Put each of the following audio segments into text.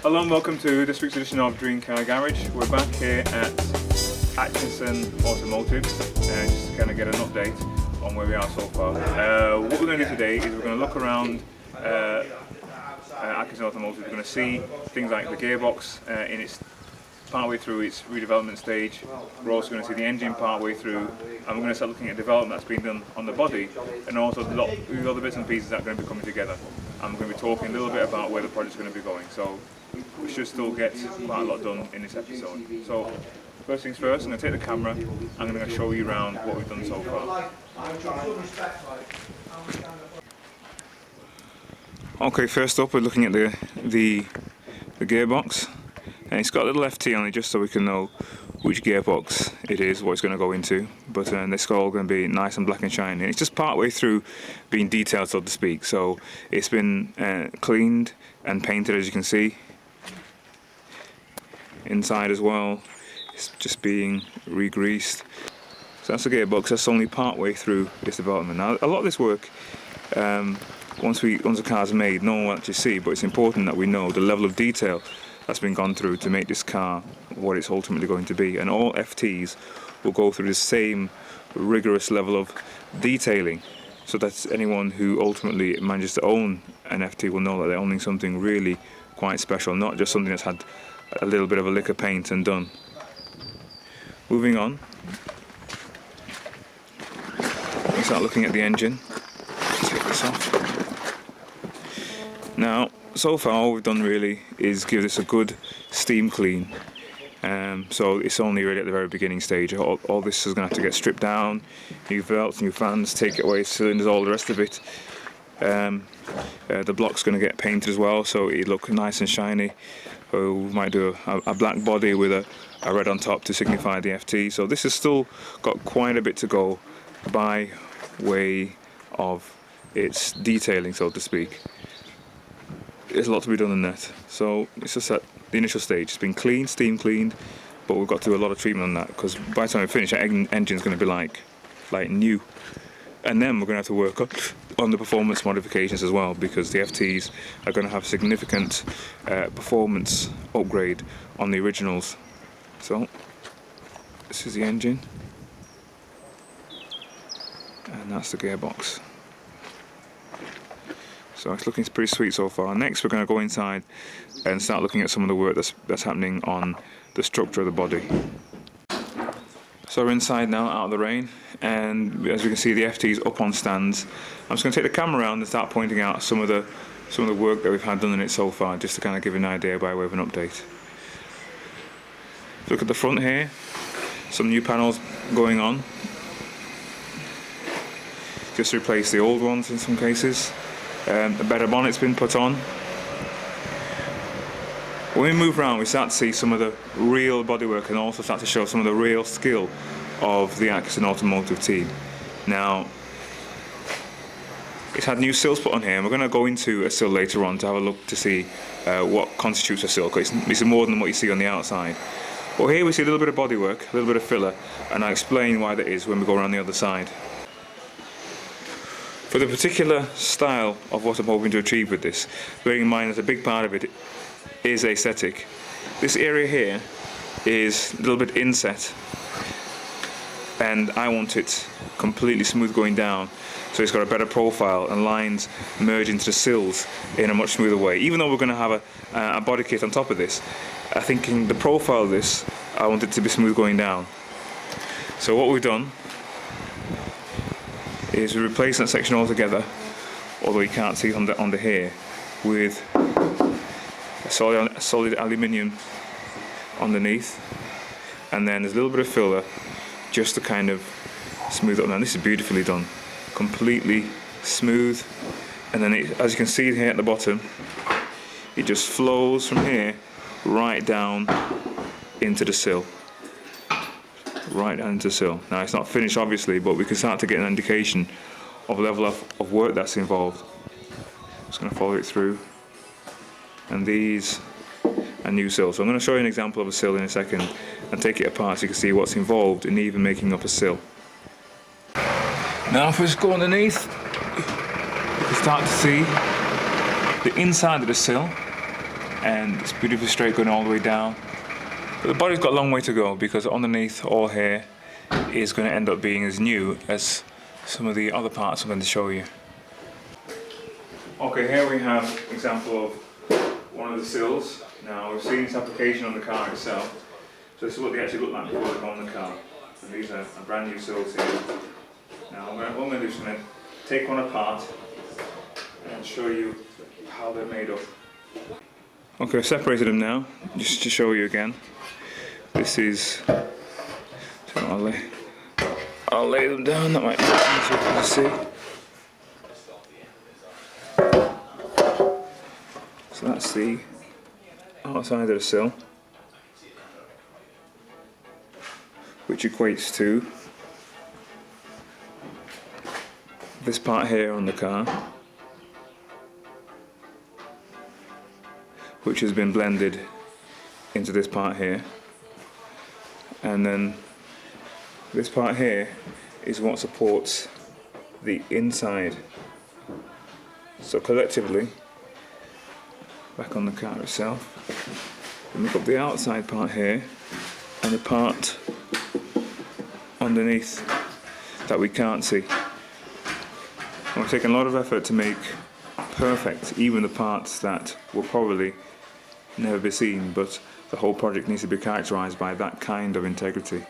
Hello and welcome to this week's edition of Dream Car Garage. We're back here at Atkinson Automotive just to kind of get an update on where we are so far. What we're going to do today is we're going to look around Atkinson Automotive. We're going to see things like the gearbox in its partway through its redevelopment stage. We're also going to see the engine partway through, and we're going to start looking at development that's been done on the body, and also the other bits and pieces that are going to be coming together. And we're going to be talking a little bit about where the project's going to be going. So we should still get quite a lot done in this episode. So first things first, I'm going to take the camera and I'm going to show you around what we've done so far. Okay, first up we're looking at the gearbox. And it's got a little FT on it just so we can know which gearbox it is, what it's going to go into. But this is all going to be nice and black and shiny. And it's just part way through being detailed, so to speak. So it's been cleaned and painted, as you can see. Inside as well, it's just being re-greased. So that's the gearbox. That's only part way through this development. Now, a lot of this work, once the car's made, no one will actually see. But it's important that we know the level of detail that's been gone through to make this car what it's ultimately going to be. And all FTs will go through the same rigorous level of detailing, so that anyone who ultimately manages to own an FT will know that they're owning something really quite special, not just something that's had a little bit of a lick of paint and done. Moving on, we start looking at the engine. Take this off. Now, so far all we've done really is give this a good steam clean. So it's only really at the very beginning stage. All this is going to have to get stripped down, new belts, new fans, take it away, cylinders, all the rest of it. The block's going to get painted as well, so it look nice and shiny. We might do a black body with a red on top to signify the FT. So this has still got quite a bit to go by way of its detailing, so to speak. There's a lot to be done in that. So it's just at the initial stage. It's been cleaned, steam cleaned, but we've got to do a lot of treatment on that, because by the time we finish, our engine's going to be like new. And then we're going to have to work on the performance modifications as well, because the FTs are going to have significant performance upgrade on the originals. So this is the engine, and that's the gearbox. So it's looking pretty sweet so far. Next we're going to go inside and start looking at some of the work that's happening on the structure of the body. So we're inside now, out of the rain, and as you can see the FT's up on stands. I'm just going to take the camera around and start pointing out some of the work that we've had done in it so far, just to kind of give you an idea by way of an update. Look at the front here, some new panels going on. Just replace the old ones in some cases. A better bonnet's been put on. When we move around, we start to see some of the real bodywork, and also start to show some of the real skill of the Atkinson Automotive team. Now, it's had new sills put on here, and we're going to go into a sill later on to have a look to see what constitutes a sill, because it's more than what you see on the outside. But here we see a little bit of bodywork, a little bit of filler, and I'll explain why that is when we go around the other side. For the particular style of what I'm hoping to achieve with this, bearing in mind that a big part of it is aesthetic, this area here is a little bit inset, and I want it completely smooth going down, so it's got a better profile and lines merge into the sills in a much smoother way. Even though we're going to have a body kit on top of this, I think in the profile of this, I want it to be smooth going down. So what we've done is we replace that section altogether, although you can't see it under here, with a solid aluminium underneath, and then there's a little bit of filler just to kind of smooth it up. Now this is beautifully done, completely smooth, and then as you can see here at the bottom, it just flows from here right down into the sill. Right down into the sill. Now it's not finished obviously, but we can start to get an indication of the level of work that's involved. Just going to follow it through, and these are new sills. So I'm going to show you an example of a sill in a second and take it apart so you can see what's involved in even making up a sill. Now if we just go underneath, you can start to see the inside of the sill and it's beautifully straight going all the way down. But the body's got a long way to go, because underneath all here is going to end up being as new as some of the other parts I'm going to show you. Okay, here we have an example of one of the sills. Now we've seen this application on the car itself, so this is what they actually look like before they go on the car. And these are brand new sills here. Now what I'm going to do is going to take one apart and show you how they're made up. Okay, I've separated them now, just to show you again. This is, so I'll lay them down, that might be easier for you to see. So that's the outside of the sill, which equates to this part here on the car, which has been blended into this part here, and then this part here is what supports the inside. So collectively, back on the car itself, we make up the outside part here and the part underneath that we can't see. And we've taken a lot of effort to make perfect even the parts that will probably never be seen, but the whole project needs to be characterized by that kind of integrity.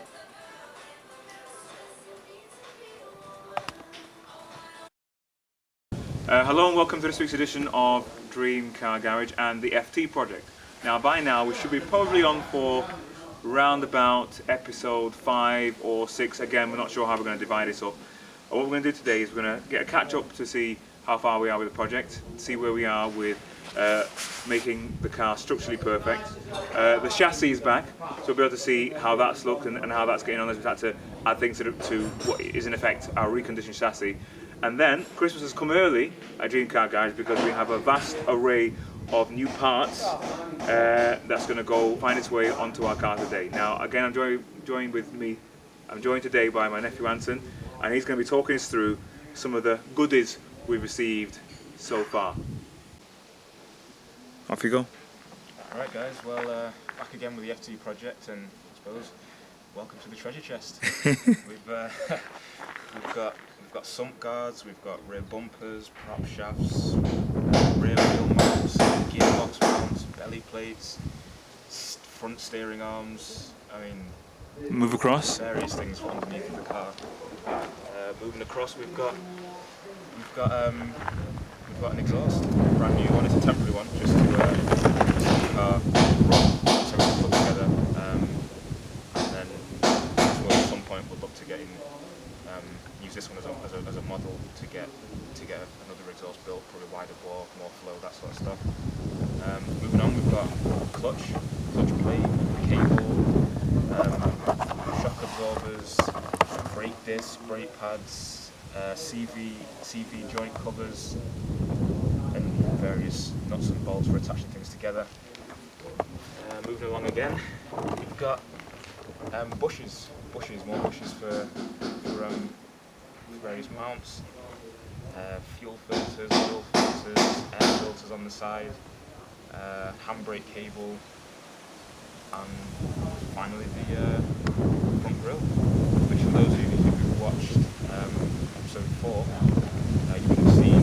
Hello and welcome to this week's edition of Dream Car Garage and the FT project. Now by now we should be probably on for round about episode 5 or 6. Again, we're not sure how we're going to divide this up. What we're going to do today is we're going to get a catch up to see how far we are with the project, see where we are with making the car structurally perfect. The chassis is back, so we'll be able to see how that's looked and how that's getting on, as we've had to add things to what is in effect our reconditioned chassis. And then Christmas has come early at Dream Car Garage because we have a vast array of new parts that's going to find its way onto our car today. Now again, I'm joined today by my nephew Anson, and he's going to be talking us through some of the goodies we've received so far. Off you go. Alright guys, well back again with the FT project, and I suppose welcome to the treasure chest. we've got sump guards, we've got rear bumpers, prop shafts, rear wheel mounts, gearbox mounts, belly plates, front steering arms. I mean, move across. Various things from underneath the car. Moving across, we've got an exhaust, brand new one. It's a temporary one, just to the car run, so we can put together. And then at some point we'll look to use this one as a model to get another exhaust built, probably wider bore, more flow, that sort of stuff. Moving on, we've got clutch plate, cable, shock absorbers, brake discs, brake pads, CV joint covers, and various nuts and bolts for attaching things together. Moving along again, we've got bushes, more bushes for various mounts, fuel filters, oil filters, air filters on the side, handbrake cable, and finally the front grille, which for those of you who've watched episode 4, you would have seen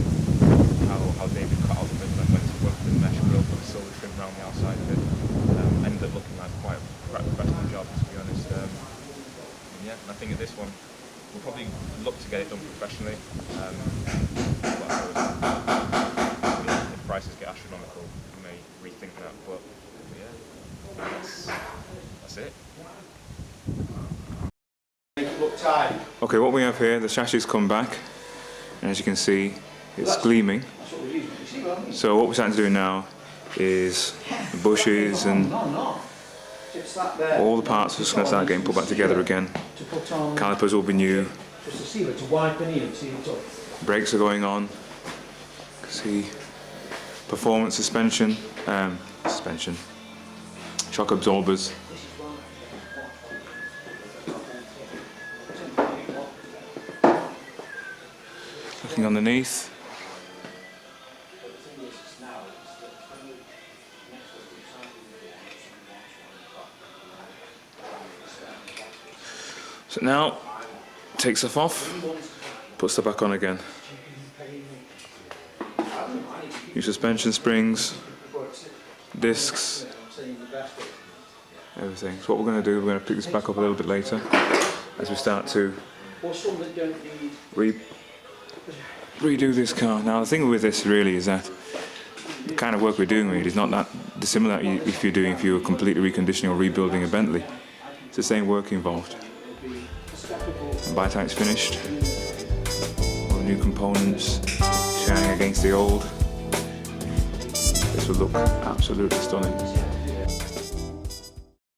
how David cut out the middle and went to work with the mesh grille, put the silver trim around the outside of it. Ended up looking like quite a professional job, to be honest. Yeah, and I think at this one we'll probably look to get it done professionally. If prices get astronomical, we may rethink that, but yeah, that's it. Okay, what we have here, the chassis come back, and as you can see, it's gleaming. So what we're starting to do now is the bushes and all the parts are just going to start getting put back together again. Calipers will be new. Brakes are going on. You can see performance suspension, shock absorbers. Looking underneath. So now, take stuff off, put stuff back on again. New suspension springs, discs, everything. So what we're going to do, we're going to pick this back up a little bit later as we start to redo this car. Now the thing with this really is that the kind of work we're doing really is not that dissimilar if you were completely reconditioning or rebuilding a Bentley. It's the same work involved. And by the time it's finished, all the new components shining against the old, this will look absolutely stunning.